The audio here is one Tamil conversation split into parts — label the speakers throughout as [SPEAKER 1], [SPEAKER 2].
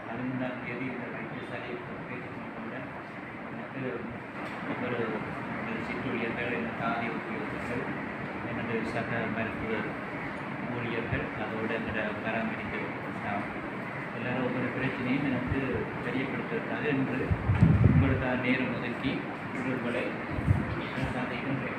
[SPEAKER 1] பதிமூன்றாம் தேதி இந்த வைத்தியசாலையை பொறுப்பேற்றுக்கொண்ட எனக்கு ஒரு சிற்றுழியர்கள் என தாதி உத்தியோகர்கள் எனது சக மருத்துவ ஊழியர்கள் அதோடு என்னோட பராமரிக்க ஸ்டாஃப் எல்லோரும் ஒவ்வொரு பிரச்சனையும் எனக்கு தெரியப்படுத்துவதற்காக என்று உங்களுக்காக நேரம் ஒதுக்கி உங்களை சந்திக்கின்றேன்.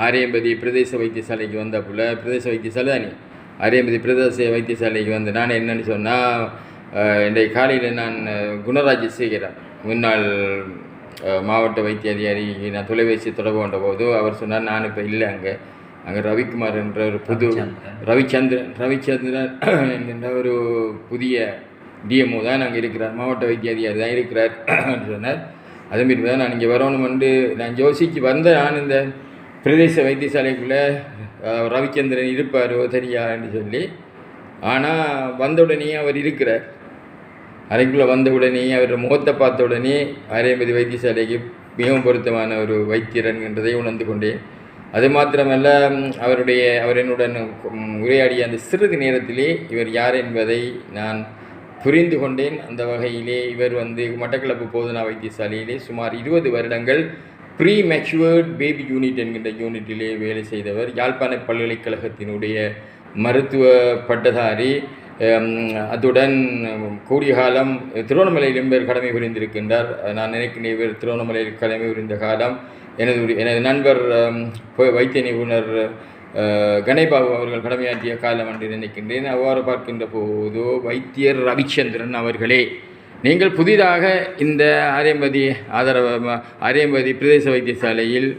[SPEAKER 2] ஆரியம்பதி பிரதேச வைத்தியசாலைக்கு வந்தப்போல பிரதேச வைத்தியசாலை தானே ஆரியம்பதி பிரதேச வைத்தியசாலைக்கு வந்து நான் என்னென்னு சொன்னால் இன்றைய காலையில் நான் குணராஜ் சேகரன் முன்னாள் மாவட்ட வைத்திய அதிகாரி நான் தொலைபேசி தொடர்பு கொண்ட போது அவர் சொன்னார் நான் இப்போ இல்லை அங்கே ரவிக்குமார் என்ற ஒரு புது ரவிச்சந்திரன் என்கின்ற ஒரு புதிய டிஎம்ஓ தான் அங்கே இருக்கிறார், மாவட்ட வைத்திய அதிகாரி தான் இருக்கிறார் சொன்னார். அதுமாரி தான் நான் இங்கே வரணுமென்று நான் யோசிச்சு வந்தேன். நான் இந்த பிரதேச வைத்தியசாலைக்குள்ளே ரவிச்சந்திரன் இருப்பாரோ தெரியான்னு சொல்லி, ஆனால் வந்த உடனே அவர் இருக்கிறார். அறைக்குள்ளே வந்த உடனே அவர் முகத்தை பார்த்த உடனே ஆரியம்பதி வைத்தியசாலைக்கு மிகவும் பொருத்தமான ஒரு வைத்தியர் என்றதை உணர்ந்து கொண்டேன். அது மாத்திரமல்ல, அவர் என்னுடன் உரையாடிய அந்த சிறிது நேரத்திலே இவர் யார் என்பதை நான் புரிந்து கொண்டேன். அந்த வகையிலே இவர் மட்டக்களப்பு போதனா வைத்தியசாலையிலே சுமார் 20 வருடங்கள் ப்ரீ மெச்சுவர்ட் பேபி யூனிட் என்கின்ற யூனிட்டிலே வேலை செய்தவர். யாழ்ப்பாண பல்கலைக்கழகத்தினுடைய மருத்துவ பட்டதாரி. அத்துடன் கூடிய காலம் திருவண்ணாமலையிலும் இவர் கடமை புரிந்திருக்கின்றார். நான் நினைக்கிறேன் இவர் திருவண்ணாமலையில் கடமை புரிந்த காலம் எனது நண்பர் வைத்திய நிபுணர் கணேபாபு அவர்கள் கடமையாற்றிய காலம் என்று நினைக்கின்றேன். அவ்வாறு பார்க்கின்ற போது வைத்தியர் ரவிச்சந்திரன் அவர்களே, நீங்கள் புதிதாக இந்த ஆரியம்பதி பிரதேச வைத்தியசாலையில்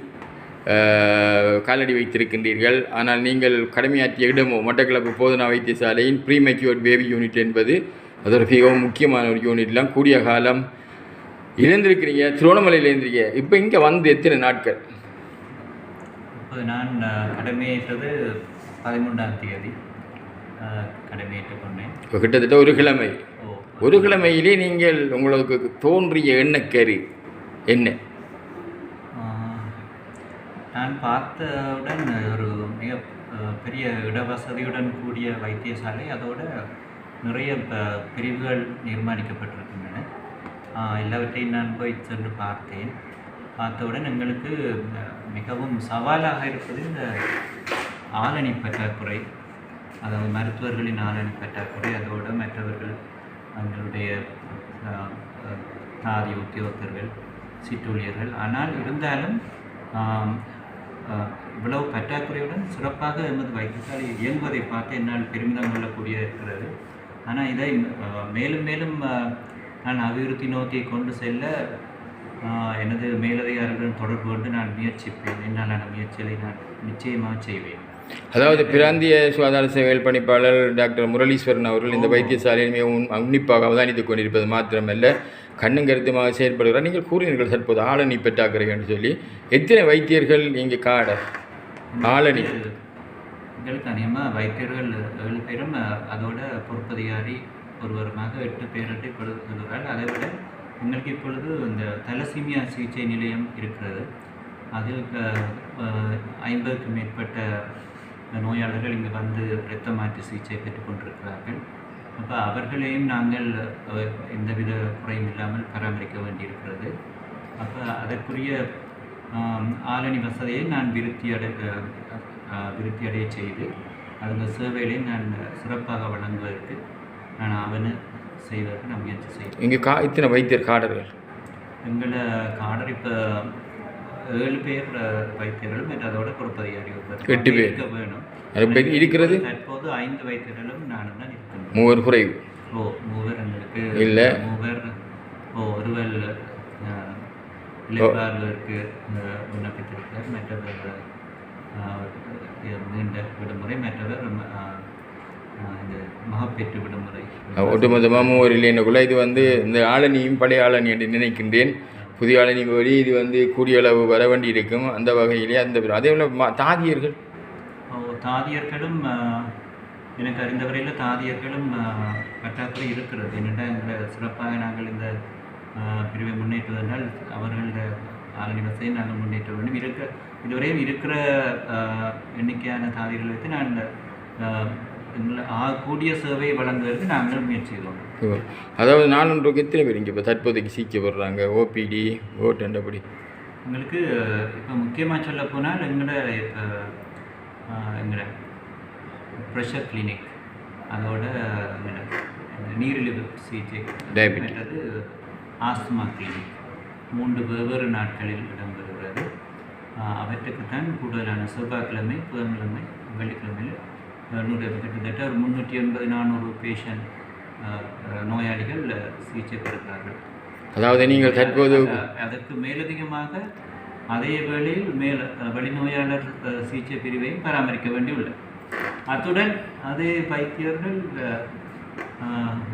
[SPEAKER 2] காலடி வைத்திருக்கின்றீர்கள். ஆனால் நீங்கள் கடமையாற்றிய இடமோ மட்டக்களப்பு போதனா வைத்தியசாலையின் ப்ரீ மெச்சுவர்ட் பேபி யூனிட் என்பது அது ஒரு மிகவும் முக்கியமான ஒரு யூனிட்லாம். கூடிய காலம் இருந்திருக்கிறீங்க, திருவண்ணாமலையில் இருந்திருக்கீங்க. இப்போ இங்கே எத்தனை நாட்கள்?
[SPEAKER 1] இப்போது நான் கடமையேற்றது 13ஆம் தேதி கடமையேற்றுக் கொண்டேன்.
[SPEAKER 2] இப்போ கிட்டத்தட்ட ஒரு கிழமையிலே நீங்கள் உங்களுக்கு தோன்றிய எண்ணக்கரு என்ன?
[SPEAKER 1] நான் பார்த்தவுடன் ஒரு மிக பெரிய இடவசதியுடன் கூடிய வைத்தியசாலை, அதோடு நிறைய பிரிவுகள் நிர்மாணிக்கப்பட்டிருக்கின்றன. எல்லாவற்றையும் நான் போய் சென்று பார்த்தவுடன் எங்களுக்கு மிகவும் சவாலாக இருப்பது இந்த ஆளணி பற்றாக்குறை, அதாவது மருத்துவர்களின் ஆளணி பற்றாக்குறை. அதோடு மற்றவர்கள் அவங்களுடைய தாதி உத்தியோகத்தர்கள், சிற்றூழியர்கள். ஆனால் இருந்தாலும் இவ்வளவு பற்றாக்குறையுடன் சிறப்பாக எமது வைத்தியசாலை இயங்குவதை பார்த்து என்னால் பெருமிதம் கொள்ளக்கூடிய இருக்கிறது. ஆனால் இதை மேலும் மேலும் நான் அபிவிருத்தி நோக்கி கொண்டு செல்ல எனது மேலதிகாரிகளுடன் தொடர்பு கொண்டு நான் முயற்சிப்பேன். என்னாலான முயற்சிகளை நான் நிச்சயமாக செய்வேன்.
[SPEAKER 2] அதாவது பிராந்திய சுகாதார சேவைகள் பணிப்பாளர் டாக்டர் முரளீஸ்வரன் அவர்கள் இந்த வைத்தியசாலையில் மிகவும் உன்னிப்பாக அவதானித்துக் கொண்டிருப்பது மாத்திரமல்ல, கண்ணும் கருத்துமாக செயல்படுகிறார். நீங்கள் கூறினீர்கள் தற்போது ஆளணி பெற்றாக்குறை என்று சொல்லி. எத்தனை வைத்தியர்கள் இங்கே ஆளணி?
[SPEAKER 1] எங்களுக்கு அநேகமாக வைத்தியர்கள் 7 பேரும், அதோட பொறுப்பதிகாரி ஒருவருமாக 8 பேர் இப்பொழுது சொல்கிறார்கள். அதை விட எங்களுக்கு இப்பொழுது இந்த தலசீமியா சிகிச்சை நிலையம் இருக்கிறது. அதில் 50க்கும் மேற்பட்ட நோயாளர்கள் இங்கு இரத்த மாற்று சிகிச்சை பெற்றுக்கொண்டிருக்கிறார்கள். அப்போ அவர்களையும் நாங்கள் எந்தவித குறையும் இல்லாமல் பராமரிக்க வேண்டியிருக்கிறது. அப்போ அதற்குரிய ஆளணி வசதியை நான் விருத்தி அடைய செய்து அந்த சேவைகளையும் நான் சிறப்பாக வழங்குவதற்கு நான் செய்வதற்கு நான் முயற்சி செய்வேன்.
[SPEAKER 2] இங்கே இத்தனை வைத்தியர் காடர்கள்?
[SPEAKER 1] எங்களை காடர் இப்போ 7 பேர் வைத்தியர்களும் அதோட பொறுப்பதிகாரி
[SPEAKER 2] 8 பேர்
[SPEAKER 1] வேணும்
[SPEAKER 2] இருக்கிறது.
[SPEAKER 1] தற்போது 5 வைத்தியர்களும் நானும் தான் இருக்கிறேன்.
[SPEAKER 2] 3 குறைவு.
[SPEAKER 1] 3 எங்களுக்கு
[SPEAKER 2] இல்லை.
[SPEAKER 1] 3 ஒருவர் இளைப்பாறுவதற்கு விண்ணப்பித்திருக்கிறார். மற்றவர் நீண்ட விடுமுறை, மற்றவர் இந்த மகப்பேற்று விடுமுறை.
[SPEAKER 2] ஒட்டுமொத்தமாக மூவர் இல்லைன்னுக்குள்ள இது இந்த ஆளணியும் பழைய ஆளணி என்று நினைக்கின்றேன். புதிய ஆளணி வழி இது கூடிய அளவு வர வேண்டி இருக்கும். அந்த வகையிலே அதே போல் தாதியர்களும்
[SPEAKER 1] எனக்கு அறிந்தவரையில் தாதியர்களும் பற்றாக்குறை இருக்கிறது. என்னென்னா இந்த சிறப்பாக நாங்கள் இந்த பிரிவை முன்னேற்றுவதனால் அவர்களோட ஆளணி வசதியை நாங்கள் முன்னேற்ற வேண்டும். இதுவரையும் இருக்கிற எண்ணிக்கையான தாதிகளை வைத்து நான் கூடிய சேவையை வழங்குவதற்கு நாங்கள் முயற்சி செய்தோம்.
[SPEAKER 2] அதாவது நானூறுக்கு எத்தனை பேர் இங்கே இப்போ தற்போதைக்கு சிக்கப்படுறாங்க? ஓபிடி ஓட்டுண்டபடி
[SPEAKER 1] எங்களுக்கு இப்போ முக்கியமாக சொல்ல போனால் எங்களோட ப்ரெஷர் கிளினிக், அதோட நீரிழிவு சிகிச்சை, மற்றது ஆஸ்துமா கிளினிக் 3 வெவ்வேறு நாட்களில் இடம்பெறுகிறது. அவற்றுக்குத்தான் கூடுதலான செவ்வாய்க்கிழமை, புதன்கிழமை, வெள்ளிக்கிழமையில் கிட்டத்தட்ட ஒரு 380-400 பேஷண்ட் நோயாளிகள் சிகிச்சை பெறுகிறார்கள்.
[SPEAKER 2] அதாவது நீங்கள் தற்போது
[SPEAKER 1] அதற்கு மேலதிகமாக அதே வேளையில் வெளிநோயாளர் சிகிச்சை பிரிவையும் பராமரிக்க வேண்டியுள்ளது. அத்துடன் அதே வைத்தியர்கள்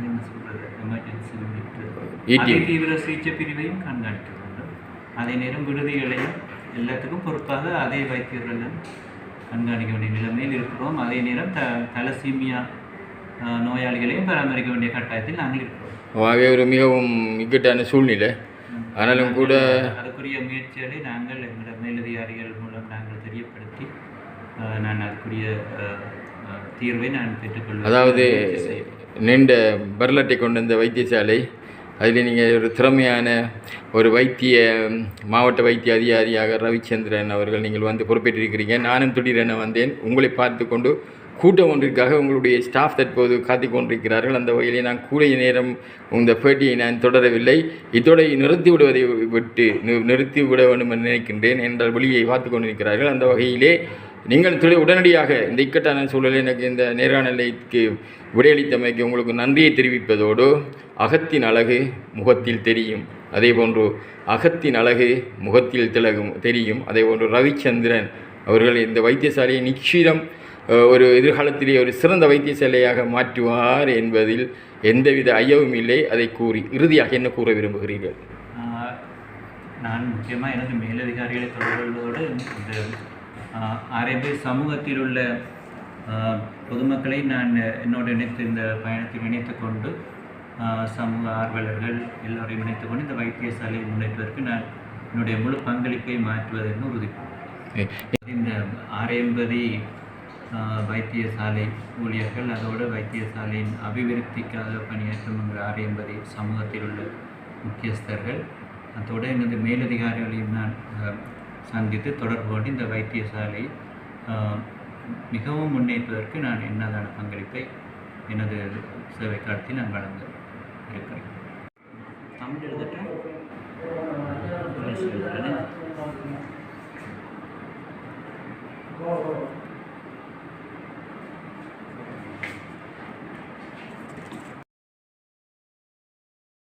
[SPEAKER 1] என்ன சொல்கிறது, எமர்ஜென்சி தீவிர சிகிச்சை பிரிவையும் கண்காணிக்க வேண்டும். அதே நேரம் விடுதிகளையும் எல்லாத்துக்கும் பொறுப்பாக அதே வைத்தியர்கள் கண்காணிக்க வேண்டிய நிலைமையில் இருக்கிறோம். அதே நேரம் தலசீமியா நோயாளிகளையும் பராமரிக்க வேண்டிய கட்டாயத்தில் நாங்கள் இருக்கிறோம்.
[SPEAKER 2] ஆகவே ஒரு மிகவும் இக்கட்டான சூழ்நிலை. ஆனாலும் கூட
[SPEAKER 1] அதுக்குரிய முயற்சிகளை நாங்கள் எங்களோட மேலதிகாரிகள் மூலம் நாங்கள் தெரியப்படுத்தி நான் அதுக்குரிய தீர்வை நான் பெற்றுக்கொள்வேன்.
[SPEAKER 2] அதாவது நீண்ட வரலாற்றை கொண்ட இந்த வைத்தியசாலை, அதில் நீங்கள் ஒரு திறமையான ஒரு மாவட்ட வைத்திய அதிகாரியாக ரவிச்சந்திரன் அவர்கள் நீங்கள் பொறுப்பேற்றிருக்கிறீங்க. நானும் திடீரென வந்தேன். உங்களை பார்த்து கொண்டு கூட்டம் ஒன்றிற்காக உங்களுடைய ஸ்டாஃப் தற்போது காத்து கொண்டிருக்கிறார்கள். அந்த வகையிலே நான் கூடிய நேரம் இந்த பேட்டியை நான் தொடரவில்லை. இதோட நிறுத்திவிட வேண்டும் என்று நினைக்கின்றேன். என்றால் வெளியை பார்த்து கொண்டிருக்கிறார்கள். அந்த வகையிலே நீங்கள் உடனடியாக இந்த இக்கட்டான சூழலில் எனக்கு இந்த நேர்காணலுக்கு விடையளித்தமைக்கு உங்களுக்கு நன்றியை தெரிவிப்பதோடு, அகத்தின் அழகு முகத்தில் தெரியும், அதே போன்று அகத்தின் அழகு முகத்தில் தெரியும். அதே போன்று ரவிச்சந்திரன் அவர்கள் இந்த வைத்தியசாலையை நிச்சயம் ஒரு எதிர்காலத்திலே ஒரு சிறந்த வைத்தியசாலையாக மாற்றுவார் என்பதில் எந்தவித ஐயமும் இல்லை. அதை கூறி இறுதியாக என்ன கூற விரும்புகிறீர்கள்?
[SPEAKER 1] நான் முக்கியமாக எனது மேலதிகாரிகளை தொடர்புகளோடு இந்த ஆர்எம்பி சமூகத்தில் உள்ள பொதுமக்களை நான் என்னோடு இந்த பயணத்தில் இணைத்து கொண்டு சமூக ஆர்வலர்கள் எல்லோரையும் இணைத்து கொண்டு இந்த வைத்தியசாலையை முன்னேற்றுவதற்கு நான் என்னுடைய முழு பங்களிப்பை மாற்றுவதென்று உறுதிப்பேன். இந்த ஆர்எம்பதி வைத்தியசாலை ஊழியர்கள், அதோடு வைத்தியசாலையின் அபிவிருத்திக்காக பணியாற்றும் ஆர்எம்பதி சமூகத்தில் உள்ள முக்கியஸ்தர்கள், அதோடு எனது மேலதிகாரிகளையும் நான் சந்தித்து தொடர்பு கொண்டு இந்த வைத்தியசாலை மிகவும் முன்னேற்றுவதற்கு நான் என்னதான பங்களிப்பை எனது சேவை காலத்தில் நான் வழங்க இருக்கிறேன். தமிழ் எழுதட்டேன்.